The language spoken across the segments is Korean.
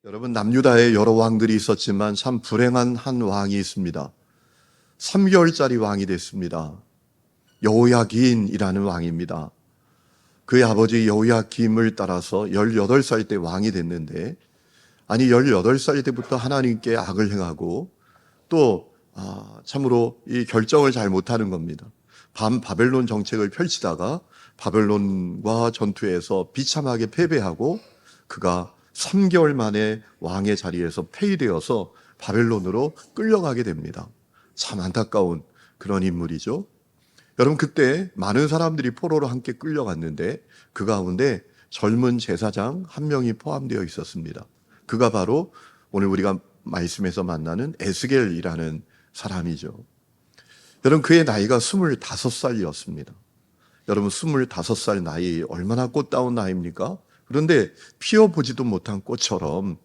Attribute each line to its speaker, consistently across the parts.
Speaker 1: 여러분, 남유다에 여러 왕들이 있었지만 참 불행한 한 왕이 있습니다. 3개월짜리 왕이 됐습니다. 여호야긴이라는 왕입니다. 그의 아버지 여호야김을 따라서 18살 때 왕이 됐는데, 18살 때부터 하나님께 악을 행하고 또 참으로 이 결정을 잘 못하는 겁니다. 바벨론 정책을 펼치다가 바벨론과 전투에서 비참하게 패배하고 그가 3개월 만에 왕의 자리에서 폐위되어서 바벨론으로 끌려가게 됩니다. 참 안타까운 그런 인물이죠. 여러분, 그때 많은 사람들이 포로로 함께 끌려갔는데 그 가운데 젊은 제사장 한 명이 포함되어 있었습니다. 그가 바로 오늘 우리가 말씀에서 만나는 에스겔이라는 사람이죠. 여러분, 그의 나이가 25살이었습니다. 여러분, 25살 나이 얼마나 꽃다운 나이입니까? 그런데 피어보지도 못한 꽃처럼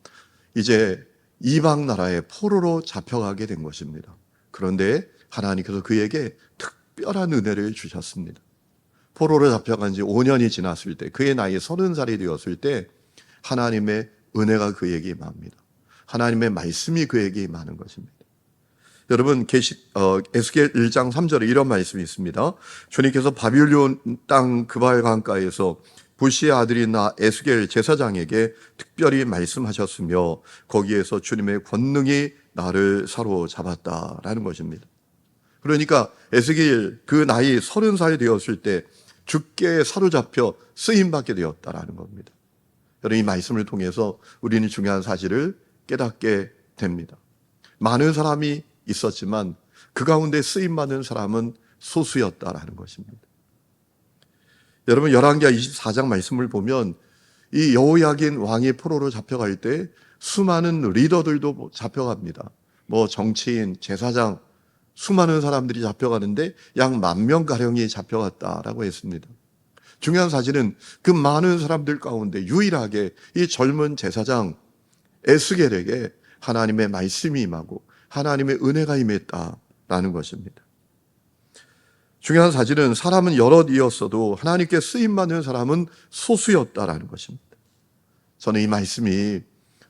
Speaker 1: 이제 이방 나라의 포로로 잡혀가게 된 것입니다. 그런데 하나님께서 그에게 특별한 은혜를 주셨습니다. 포로로 잡혀간 지 5년이 지났을 때, 그의 나이 30살이 되었을 때 하나님의 은혜가 그에게 임합니다. 하나님의 말씀이 그에게 임하는 것입니다. 여러분, 에스겔 1장 3절에 이런 말씀이 있습니다. 주님께서 바빌론 땅 그발 강가에서 부시의 아들인 나 에스겔 제사장에게 특별히 말씀하셨으며 거기에서 주님의 권능이 나를 사로잡았다라는 것입니다. 그러니까 에스겔 그 나이 30살이 되었을 때 주께 사로잡혀 쓰임받게 되었다라는 겁니다. 여러분, 이 말씀을 통해서 우리는 중요한 사실을 깨닫게 됩니다. 많은 사람이 있었지만 그 가운데 쓰임받는 사람은 소수였다라는 것입니다. 여러분, 열왕기하 24장 말씀을 보면 이 여호야긴 왕이 포로로 잡혀갈 때 수많은 리더들도 잡혀갑니다. 정치인, 제사장, 수많은 사람들이 잡혀가는데 약 10,000명가량이 잡혀갔다라고 했습니다. 중요한 사실은 그 많은 사람들 가운데 유일하게 이 젊은 제사장 에스겔에게 하나님의 말씀이 임하고 하나님의 은혜가 임했다라는 것입니다. 중요한 사실은 사람은 여럿이었어도 하나님께 쓰임받는 사람은 소수였다라는 것입니다. 저는 이 말씀이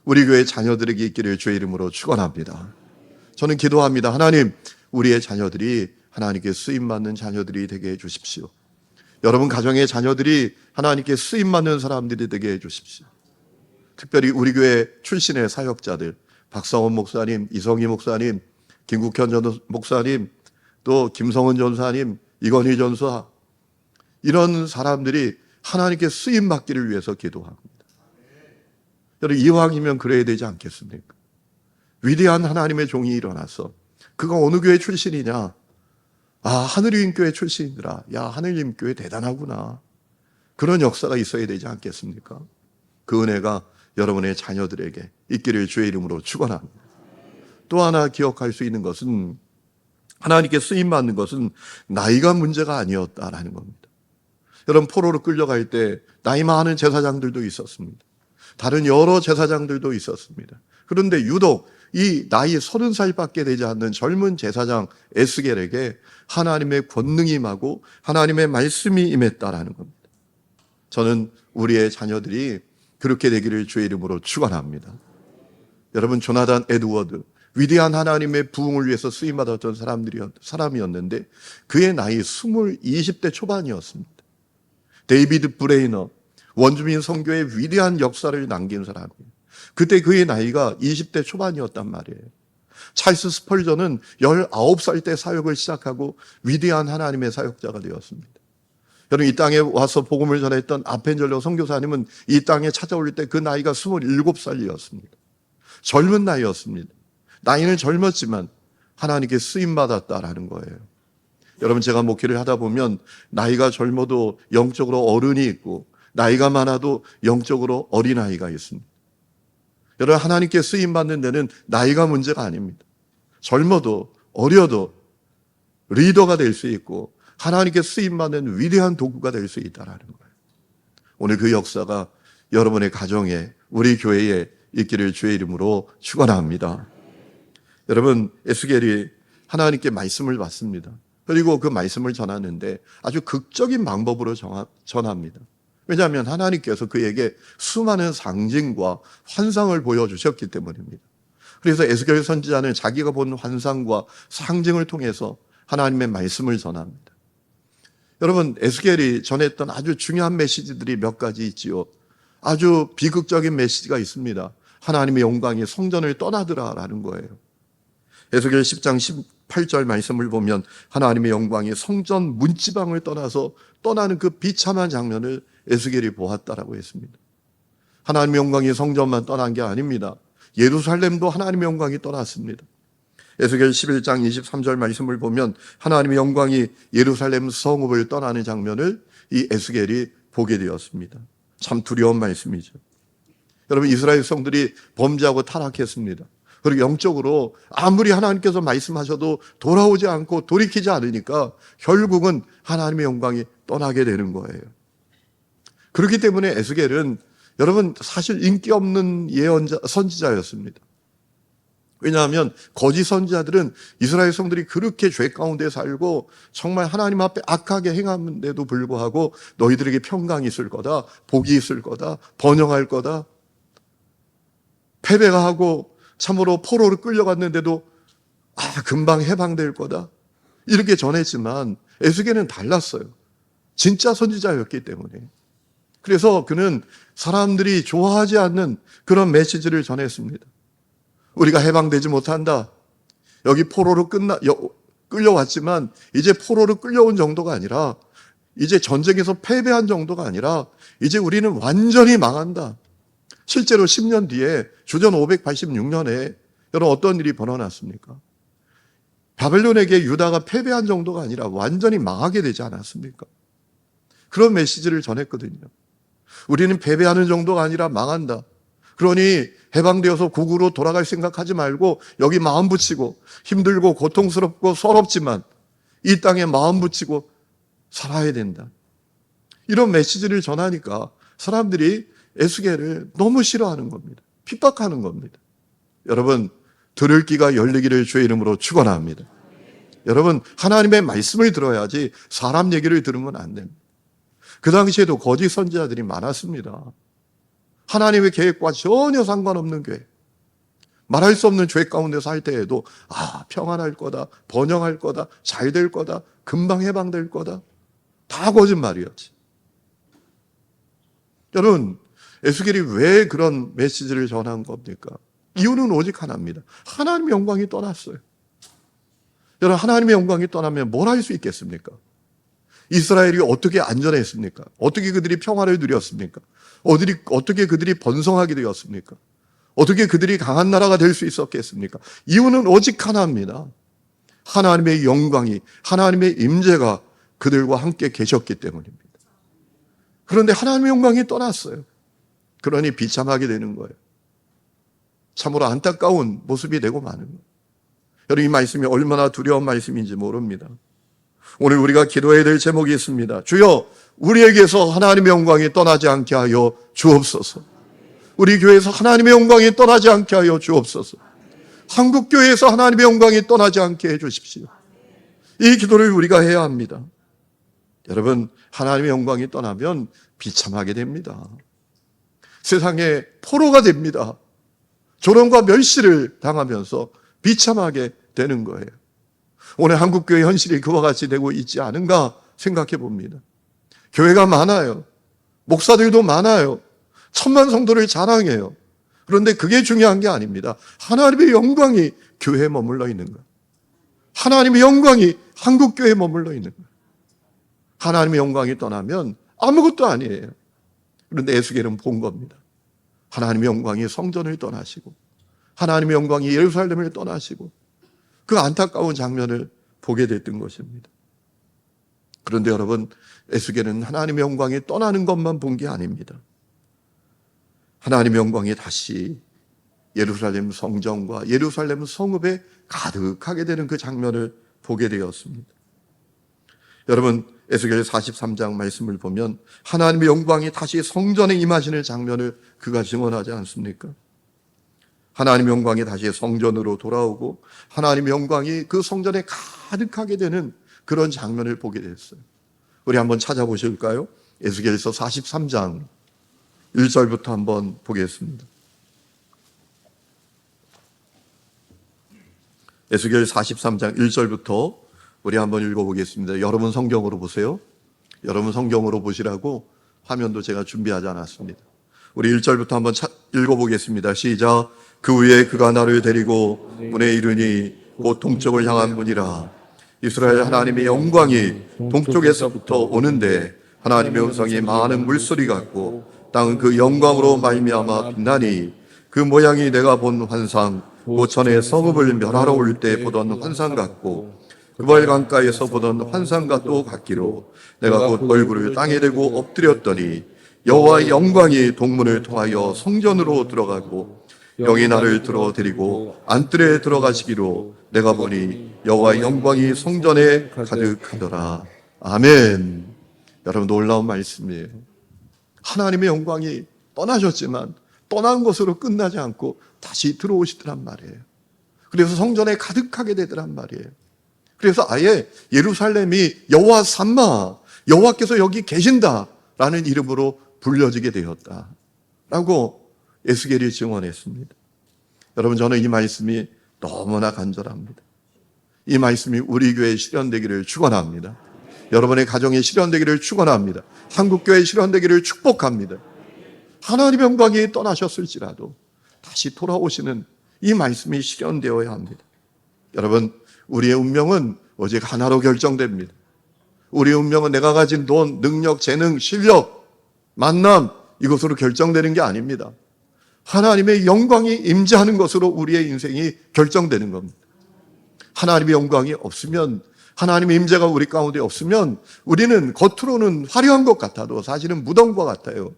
Speaker 1: 우리 교회 자녀들에게 있기를 주의 이름으로 축원합니다. 저는 기도합니다. 하나님, 우리의 자녀들이 하나님께 쓰임받는 자녀들이 되게 해주십시오. 여러분 가정의 자녀들이 하나님께 쓰임받는 사람들이 되게 해주십시오. 특별히 우리 교회 출신의 사역자들, 박성원 목사님, 이성희 목사님, 김국현 목사님, 또 김성은 전사님, 이건희 전사, 이런 사람들이 하나님께 쓰임받기를 위해서 기도합니다. 여러분, 이왕이면 그래야 되지 않겠습니까? 위대한 하나님의 종이 일어나서 그가 어느 교회 출신이냐? 하늘림교회 출신이더라. 야, 하늘림교회 대단하구나. 그런 역사가 있어야 되지 않겠습니까? 그 은혜가 여러분의 자녀들에게 있기를 주의 이름으로 축원합니다. 또 하나 기억할 수 있는 것은 하나님께 쓰임받는 것은 나이가 문제가 아니었다라는 겁니다. 여러분, 포로로 끌려갈 때 나이 많은 제사장들도 있었습니다. 다른 여러 제사장들도 있었습니다. 그런데 유독 이 나이 30살밖에 되지 않는 젊은 제사장 에스겔에게 하나님의 권능이 임하고 하나님의 말씀이 임했다라는 겁니다. 저는 우리의 자녀들이 그렇게 되기를 주의 이름으로 축원합니다. 여러분, 조나단 에드워드, 위대한 하나님의 부흥을 위해서 쓰임받았던 사람이었는데 그의 나이 20대 초반이었습니다. 데이비드 브레이너, 원주민 선교의 위대한 역사를 남긴 사람이에요. 그때 그의 나이가 20대 초반이었단 말이에요. 찰스 스펄전은 19살 때 사역을 시작하고 위대한 하나님의 사역자가 되었습니다. 여러분, 이 땅에 와서 복음을 전했던 아펜젤로 선교사님은 이 땅에 찾아올 때 그 나이가 27살이었습니다. 젊은 나이였습니다. 나이는 젊었지만 하나님께 쓰임받았다라는 거예요. 여러분, 제가 목회를 하다 보면 나이가 젊어도 영적으로 어른이 있고 나이가 많아도 영적으로 어린아이가 있습니다. 여러분, 하나님께 쓰임받는 데는 나이가 문제가 아닙니다. 젊어도 어려도 리더가 될 수 있고 하나님께 쓰임받는 위대한 도구가 될 수 있다는 거예요. 오늘 그 역사가 여러분의 가정에, 우리 교회에 있기를 주의 이름으로 축원합니다. 여러분, 에스겔이 하나님께 말씀을 받습니다. 그리고 그 말씀을 전하는데 아주 극적인 방법으로 전합니다. 왜냐하면 하나님께서 그에게 수많은 상징과 환상을 보여주셨기 때문입니다. 그래서 에스겔 선지자는 자기가 본 환상과 상징을 통해서 하나님의 말씀을 전합니다. 여러분, 에스겔이 전했던 아주 중요한 메시지들이 몇 가지 있지요. 아주 비극적인 메시지가 있습니다. 하나님의 영광이 성전을 떠나더라라는 거예요. 에스겔 10장 18절 말씀을 보면 하나님의 영광이 성전 문지방을 떠나서 떠나는 그 비참한 장면을 에스겔이 보았다라고 했습니다. 하나님의 영광이 성전만 떠난 게 아닙니다. 예루살렘도 하나님의 영광이 떠났습니다. 에스겔 11장 23절 말씀을 보면 하나님의 영광이 예루살렘 성읍을 떠나는 장면을 이 에스겔이 보게 되었습니다. 참 두려운 말씀이죠. 여러분, 이스라엘 백성들이 범죄하고 타락했습니다. 그리고 영적으로 아무리 하나님께서 말씀하셔도 돌아오지 않고 돌이키지 않으니까 결국은 하나님의 영광이 떠나게 되는 거예요. 그렇기 때문에 에스겔은 여러분 사실 인기 없는 예언자, 선지자였습니다. 왜냐하면 거짓 선지자들은 이스라엘 백성들이 그렇게 죄 가운데 살고 정말 하나님 앞에 악하게 행하는데도 불구하고 너희들에게 평강이 있을 거다, 복이 있을 거다, 번영할 거다, 패배가 하고 참으로 포로로 끌려갔는데도 금방 해방될 거다, 이렇게 전했지만 에스겔은 달랐어요. 진짜 선지자였기 때문에. 그래서 그는 사람들이 좋아하지 않는 그런 메시지를 전했습니다. 우리가 해방되지 못한다. 여기 포로로 끌려왔지만 이제 포로로 끌려온 정도가 아니라, 이제 전쟁에서 패배한 정도가 아니라 이제 우리는 완전히 망한다. 실제로 10년 뒤에 주전 586년에 여러분 어떤 일이 벌어났습니까? 바벨론에게 유다가 패배한 정도가 아니라 완전히 망하게 되지 않았습니까? 그런 메시지를 전했거든요. 우리는 패배하는 정도가 아니라 망한다. 그러니 해방되어서 국으로 돌아갈 생각하지 말고 여기 마음 붙이고 힘들고 고통스럽고 서럽지만 이 땅에 마음 붙이고 살아야 된다. 이런 메시지를 전하니까 사람들이 에스겔을 너무 싫어하는 겁니다. 핍박하는 겁니다. 여러분, 들을 귀가 열리기를 주의 이름으로 축원합니다. 여러분, 하나님의 말씀을 들어야지 사람 얘기를 들으면 안 됩니다. 그 당시에도 거짓 선지자들이 많았습니다. 하나님의 계획과 전혀 상관없는 교회, 말할 수 없는 죄 가운데 살 때에도 평안할 거다, 번영할 거다, 잘 될 거다, 금방 해방될 거다, 다 거짓말이었지. 여러분, 에스겔이 왜 그런 메시지를 전한 겁니까? 이유는 오직 하나입니다. 하나님의 영광이 떠났어요. 여러분, 하나님의 영광이 떠나면 뭘 할 수 있겠습니까? 이스라엘이 어떻게 안전했습니까? 어떻게 그들이 평화를 누렸습니까? 어떻게 그들이 번성하게 되었습니까? 어떻게 그들이 강한 나라가 될 수 있었겠습니까? 이유는 오직 하나입니다. 하나님의 영광이, 하나님의 임재가 그들과 함께 계셨기 때문입니다. 그런데 하나님의 영광이 떠났어요. 그러니 비참하게 되는 거예요. 참으로 안타까운 모습이 되고 마는 거예요. 여러분, 이 말씀이 얼마나 두려운 말씀인지 모릅니다. 오늘 우리가 기도해야 될 제목이 있습니다. 주여, 우리에게서 하나님의 영광이 떠나지 않게 하여 주옵소서. 우리 교회에서 하나님의 영광이 떠나지 않게 하여 주옵소서. 한국교회에서 하나님의 영광이 떠나지 않게 해 주십시오. 이 기도를 우리가 해야 합니다. 여러분, 하나님의 영광이 떠나면 비참하게 됩니다. 세상에 포로가 됩니다. 조롱과 멸시를 당하면서 비참하게 되는 거예요. 오늘 한국교회 현실이 그와 같이 되고 있지 않은가 생각해 봅니다. 교회가 많아요. 목사들도 많아요. 천만 성도를 자랑해요. 그런데 그게 중요한 게 아닙니다. 하나님의 영광이 교회에 머물러 있는 거예요. 하나님의 영광이 한국교회에 머물러 있는 거예요. 하나님의 영광이 떠나면 아무것도 아니에요. 그런데 에스겔은 본 겁니다. 하나님의 영광이 성전을 떠나시고 하나님의 영광이 예루살렘을 떠나시고 그 안타까운 장면을 보게 됐던 것입니다. 그런데 여러분, 에스겔은 하나님의 영광이 떠나는 것만 본 게 아닙니다. 하나님의 영광이 다시 예루살렘 성전과 예루살렘 성읍에 가득하게 되는 그 장면을 보게 되었습니다. 여러분, 에스겔 43장 말씀을 보면 하나님의 영광이 다시 성전에 임하시는 장면을 그가 증언하지 않습니까? 하나님의 영광이 다시 성전으로 돌아오고 하나님의 영광이 그 성전에 가득하게 되는 그런 장면을 보게 됐어요. 우리 한번 찾아보실까요? 에스겔서 43장 1절부터 한번 보겠습니다. 에스겔 43장 1절부터 우리 한번 읽어보겠습니다. 여러분 성경으로 보세요. 여러분 성경으로 보시라고 화면도 제가 준비하지 않았습니다. 우리 1절부터 한번 읽어보겠습니다. 시작. 그 후에 그가 나를 데리고 문에 이르니 곧 동쪽을 향한 문이라. 이스라엘 하나님의 영광이 동쪽에서부터 오는데 하나님의 음성이 많은 물소리 같고 땅은 그 영광으로 말미암아 빛나니 그 모양이 내가 본 환상 곧 전에 성읍을 멸하러 올 때 보던 환상 같고 그벌 강가에서 보던 환상과 또 같기로 내가 곧 얼굴을 땅에 대고 엎드렸더니 여호와의 영광이 동문을 통하여 성전으로 들어가고 영이 나를 들어 데리고 안뜰에 들어가시기로 내가 보니 여호와의 영광이 성전에 가득하더라. 아멘. 여러분 놀라운 말씀이에요. 하나님의 영광이 떠나셨지만 떠난 것으로 끝나지 않고 다시 들어오시더란 말이에요. 그래서 성전에 가득하게 되더란 말이에요. 그래서 아예 예루살렘이 여호와 삼마, 여호와께서 여기 계신다라는 이름으로 불려지게 되었다라고 에스겔이 증언했습니다. 여러분 저는 이 말씀이 너무나 간절합니다. 이 말씀이 우리 교회에 실현되기를 축원합니다. 여러분의 가정에 실현되기를 축원합니다. 한국교회에 실현되기를 축복합니다. 하나님의 영광이 떠나셨을지라도 다시 돌아오시는 이 말씀이 실현되어야 합니다. 여러분 우리의 운명은 오직 하나로 결정됩니다. 우리의 운명은 내가 가진 돈, 능력, 재능, 실력, 만남 이것으로 결정되는 게 아닙니다. 하나님의 영광이 임재하는 것으로 우리의 인생이 결정되는 겁니다. 하나님의 영광이 없으면, 하나님의 임재가 우리 가운데 없으면 우리는 겉으로는 화려한 것 같아도 사실은 무덤과 같아요.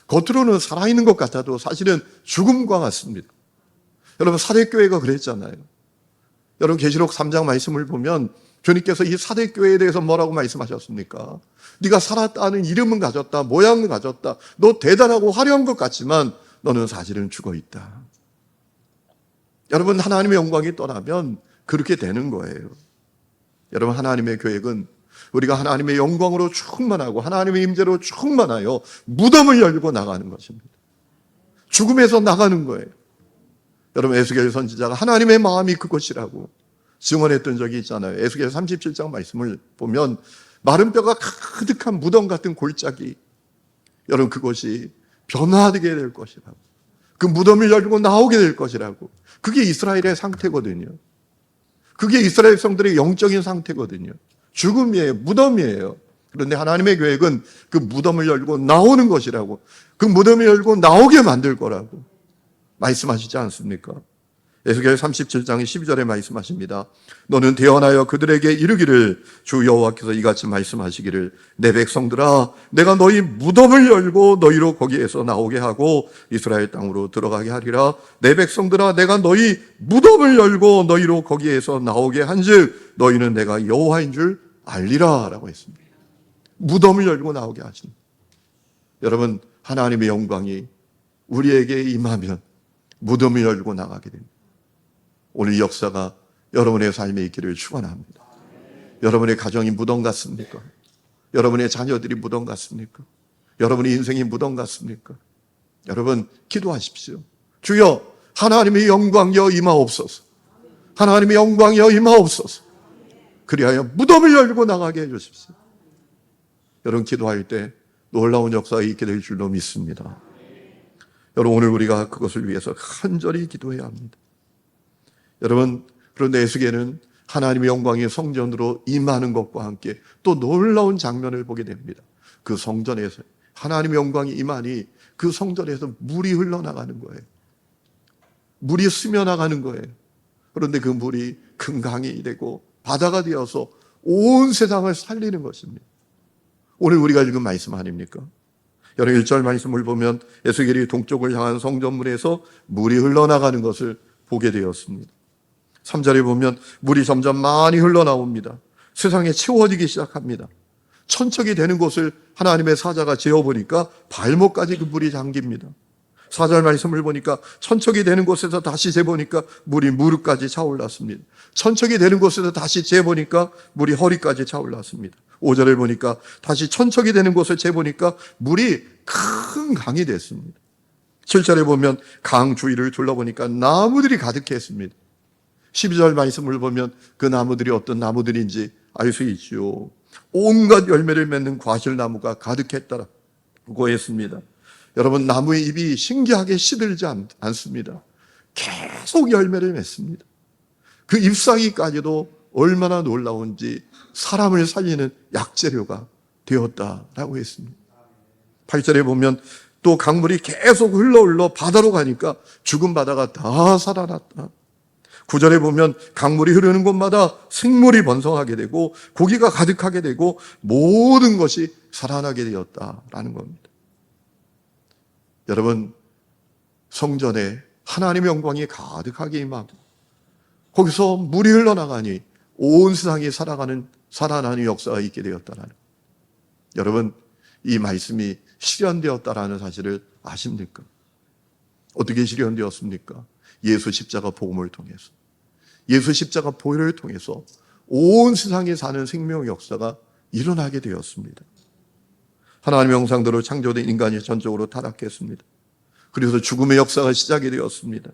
Speaker 1: 겉으로는 살아있는 것 같아도 사실은 죽음과 같습니다. 여러분 사대교회가 그랬잖아요. 여러분 계시록 3장 말씀을 보면 주님께서 이 사대교회에 대해서 뭐라고 말씀하셨습니까? 네가 살았다는 이름은 가졌다, 모양은 가졌다, 너 대단하고 화려한 것 같지만 너는 사실은 죽어있다. 여러분 하나님의 영광이 떠나면 그렇게 되는 거예요. 여러분 하나님의 계획은 우리가 하나님의 영광으로 충만하고 하나님의 임재로 충만하여 무덤을 열고 나가는 것입니다. 죽음에서 나가는 거예요. 여러분 에스겔 선지자가 하나님의 마음이 그것이라고 증언했던 적이 있잖아요. 에스겔 37장 말씀을 보면 마른 뼈가 가득한 무덤 같은 골짜기, 여러분 그것이 변화되게 될 것이라고, 그 무덤을 열고 나오게 될 것이라고. 그게 이스라엘의 상태거든요. 그게 이스라엘 백성들의 영적인 상태거든요. 죽음이에요. 무덤이에요. 그런데 하나님의 계획은 그 무덤을 열고 나오는 것이라고, 그 무덤을 열고 나오게 만들 거라고 말씀하시지 않습니까? 에스겔 37장 12절에 말씀하십니다. 너는 대언하여 그들에게 이르기를 주 여호와께서 이같이 말씀하시기를 내 백성들아 내가 너희 무덤을 열고 너희로 거기에서 나오게 하고 이스라엘 땅으로 들어가게 하리라. 내 백성들아 내가 너희 무덤을 열고 너희로 거기에서 나오게 한즉 너희는 내가 여호와인 줄 알리라 라고 했습니다. 무덤을 열고 나오게 하신. 여러분 하나님의 영광이 우리에게 임하면 무덤을 열고 나가게 됩니다. 오늘 이 역사가 여러분의 삶에 있기를 축원합니다. 여러분의 가정이 무덤 같습니까? 여러분의 자녀들이 무덤 같습니까? 여러분의 인생이 무덤 같습니까? 여러분 기도하십시오. 주여 하나님의 영광이여 임하옵소서. 하나님의 영광이여 임하옵소서. 그리하여 무덤을 열고 나가게 해주십시오. 여러분 기도할 때 놀라운 역사가 있게 될 줄로 믿습니다. 여러분 오늘 우리가 그것을 위해서 간절히 기도해야 합니다. 여러분 그런데 에스겔은 하나님의 영광이 성전으로 임하는 것과 함께 또 놀라운 장면을 보게 됩니다. 그 성전에서 하나님의 영광이 임하니 그 성전에서 물이 흘러나가는 거예요. 물이 스며나가는 거예요. 그런데 그 물이 큰 강이 되고 바다가 되어서 온 세상을 살리는 것입니다. 오늘 우리가 읽은 말씀 아닙니까? 여러분 1절 말씀을 보면 에스겔이 동쪽을 향한 성전문에서 물이 흘러나가는 것을 보게 되었습니다. 3절에 보면 물이 점점 많이 흘러나옵니다. 세상에 채워지기 시작합니다. 천척이 되는 곳을 하나님의 사자가 재어보니까 발목까지 그 물이 잠깁니다. 4절 말씀을 보니까 천척이 되는 곳에서 다시 재보니까 물이 무릎까지 차올랐습니다. 천척이 되는 곳에서 다시 재보니까 물이 허리까지 차올랐습니다. 5절을 보니까 다시 천척이 되는 곳을 재보니까 물이 큰 강이 됐습니다. 7절에 보면 강 주위를 둘러보니까 나무들이 가득했습니다. 12절 말씀을 보면 그 나무들이 어떤 나무들인지 알 수 있죠. 온갖 열매를 맺는 과실나무가 가득했다고 했습니다. 여러분, 나무의 잎이 신기하게 시들지 않습니다. 계속 열매를 맺습니다. 그 잎사귀까지도 얼마나 놀라운지 사람을 살리는 약재료가 되었다라고 했습니다. 8절에 보면 또 강물이 계속 흘러 바다로 가니까 죽은 바다가 다 살아났다. 9절에 보면 강물이 흐르는 곳마다 생물이 번성하게 되고 고기가 가득하게 되고 모든 것이 살아나게 되었다라는 겁니다. 여러분, 성전에 하나님의 영광이 가득하게 임하고 거기서 물이 흘러나가니 온 세상이 살아나는 역사가 있게 되었다는 것. 여러분, 이 말씀이 실현되었다라는 사실을 아십니까? 어떻게 실현되었습니까? 예수 십자가 복음을 통해서, 예수 십자가 보혈을 통해서 온 세상에 사는 생명의 역사가 일어나게 되었습니다. 하나님의 형상대로 창조된 인간이 전적으로 타락했습니다. 그래서 죽음의 역사가 시작이 되었습니다.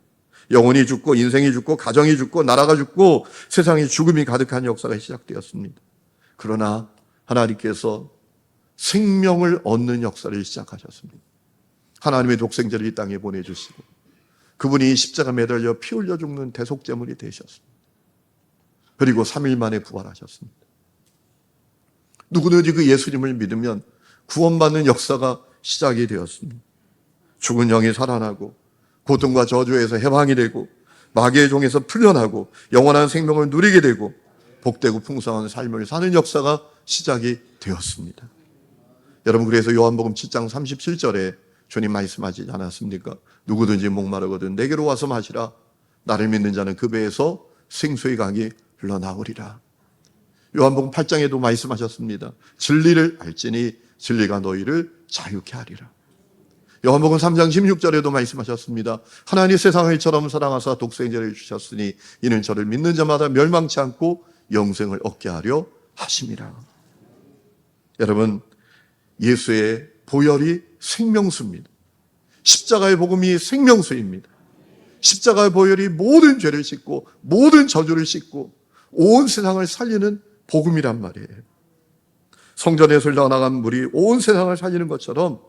Speaker 1: 영혼이 죽고 인생이 죽고 가정이 죽고 나라가 죽고 세상에 죽음이 가득한 역사가 시작되었습니다. 그러나 하나님께서 생명을 얻는 역사를 시작하셨습니다. 하나님의 독생자를 이 땅에 보내주시고 그분이 십자가 매달려 피 흘려 죽는 대속제물이 되셨습니다. 그리고 3일 만에 부활하셨습니다. 누구든지 그 예수님을 믿으면 구원받는 역사가 시작이 되었습니다. 죽은 영이 살아나고 고통과 저주에서 해방이 되고 마귀의 종에서 풀려나고 영원한 생명을 누리게 되고 복되고 풍성한 삶을 사는 역사가 시작이 되었습니다. 여러분, 그래서 요한복음 7장 37절에 주님 말씀하지 않았습니까? 누구든지 목마르거든 내게로 와서 마시라. 나를 믿는 자는 그 배에서 생수의 강이 흘러나오리라. 요한복음 8장에도 말씀하셨습니다. 진리를 알지니 진리가 너희를 자유케 하리라. 요한복음 3장 16절에도 말씀하셨습니다. 하나님 세상을 이처럼 사랑하사 독생자를 주셨으니 이는 저를 믿는 자마다 멸망치 않고 영생을 얻게 하려 하심이라. 여러분, 예수의 보혈이 생명수입니다. 십자가의 복음이 생명수입니다. 십자가의 보혈이 모든 죄를 씻고 모든 저주를 씻고 온 세상을 살리는 복음이란 말이에요. 성전에서 흘러나간 물이 온 세상을 살리는 것처럼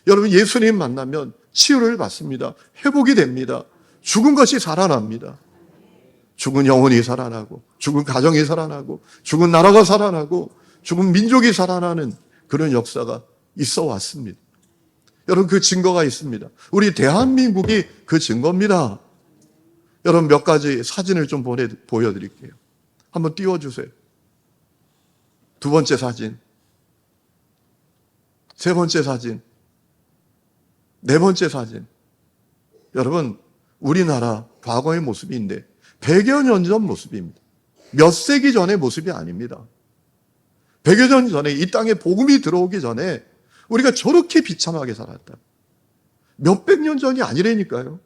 Speaker 1: 여러분, 예수님 만나면 치유를 받습니다. 회복이 됩니다. 죽은 것이 살아납니다. 죽은 영혼이 살아나고 죽은 가정이 살아나고 죽은 나라가 살아나고 죽은 민족이 살아나는 그런 역사가 있어 왔습니다. 여러분, 그 증거가 있습니다. 우리 대한민국이 그 증거입니다. 여러분, 몇 가지 사진을 좀 보여드릴게요. 한번 띄워주세요. 두 번째 사진, 세 번째 사진, 네 번째 사진. 여러분, 우리나라 과거의 모습인데 100여 년 전 모습입니다. 몇 세기 전의 모습이 아닙니다. 100여 년 전에 이 땅에 복음이 들어오기 전에 우리가 저렇게 비참하게 살았다. 몇백 년 전이 아니라니까요.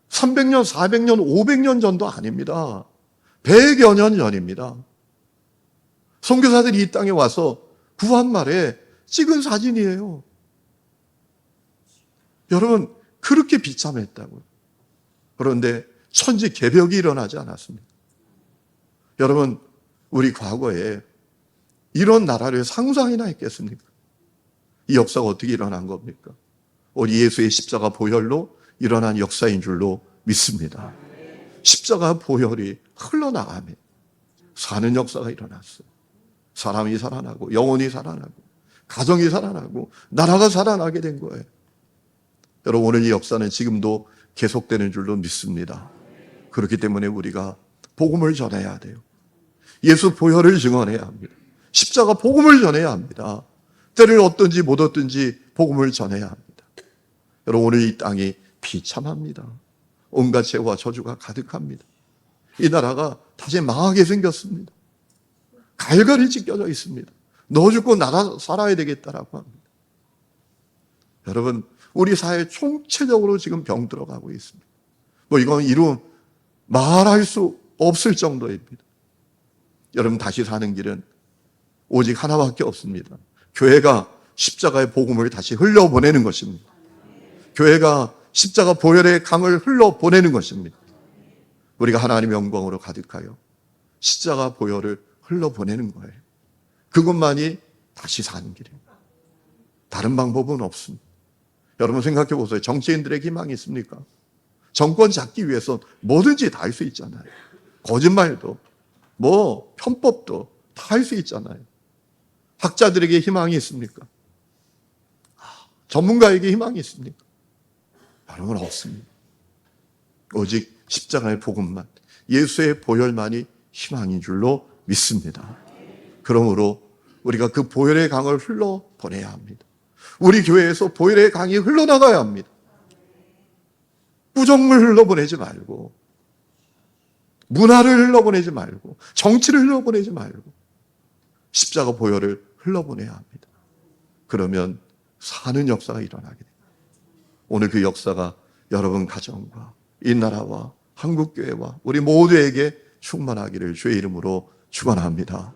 Speaker 1: 300년, 400년, 500년 전도 아닙니다. 100여 년 전입니다. 선교사들이 이 땅에 와서 구한 말에 찍은 사진이에요. 여러분, 그렇게 비참했다고요. 그런데 천지개벽이 일어나지 않았습니다. 여러분, 우리 과거에 이런 나라를 상상이나 했겠습니까? 이 역사가 어떻게 일어난 겁니까? 우리 예수의 십자가 보혈로 일어난 역사인 줄로 믿습니다. 십자가 보혈이 흘러나가며 사는 역사가 일어났어요. 사람이 살아나고 영혼이 살아나고 가정이 살아나고 나라가 살아나게 된 거예요. 여러분, 오늘 이 역사는 지금도 계속되는 줄로 믿습니다. 그렇기 때문에 우리가 복음을 전해야 돼요. 예수 보혈을 증언해야 합니다. 십자가 복음을 전해야 합니다. 때를 얻든지 못 얻든지 복음을 전해야 합니다. 여러분, 오늘 이 땅이 비참합니다. 온갖 죄와 저주가 가득합니다. 이 나라가 다시 망하게 생겼습니다. 갈갈이 찢겨져 있습니다. 너 죽고 나가 살아야 되겠다라고 합니다. 여러분, 우리 사회 총체적으로 지금 병 들어가고 있습니다. 이건 이루 말할 수 없을 정도입니다. 여러분, 다시 사는 길은 오직 하나밖에 없습니다. 교회가 십자가의 복음을 다시 흘려보내는 것입니다. 교회가 십자가 보혈의 강을 흘러보내는 것입니다. 우리가 하나님의 영광으로 가득하여 십자가 보혈을 흘러보내는 거예요. 그것만이 다시 사는 길입니다. 다른 방법은 없습니다. 여러분 생각해 보세요. 정치인들에게 희망이 있습니까? 정권 잡기 위해서 뭐든지 다 할 수 있잖아요. 거짓말도 편법도 다 할 수 있잖아요. 학자들에게 희망이 있습니까? 전문가에게 희망이 있습니까? 여러분 없습니다. 오직 십자가의 복음만, 예수의 보혈만이 희망인 줄로 믿습니다. 그러므로 우리가 그 보혈의 강을 흘러보내야 합니다. 우리 교회에서 보혈의 강이 흘러나가야 합니다. 부정을 흘러보내지 말고, 문화를 흘러보내지 말고, 정치를 흘러보내지 말고 십자가 보혈을 흘러보내야 합니다. 그러면 사는 역사가 일어나게 됩니다. 오늘 그 역사가 여러분 가정과 이 나라와 한국교회와 우리 모두에게 충만하기를 주의 이름으로 축원합니다.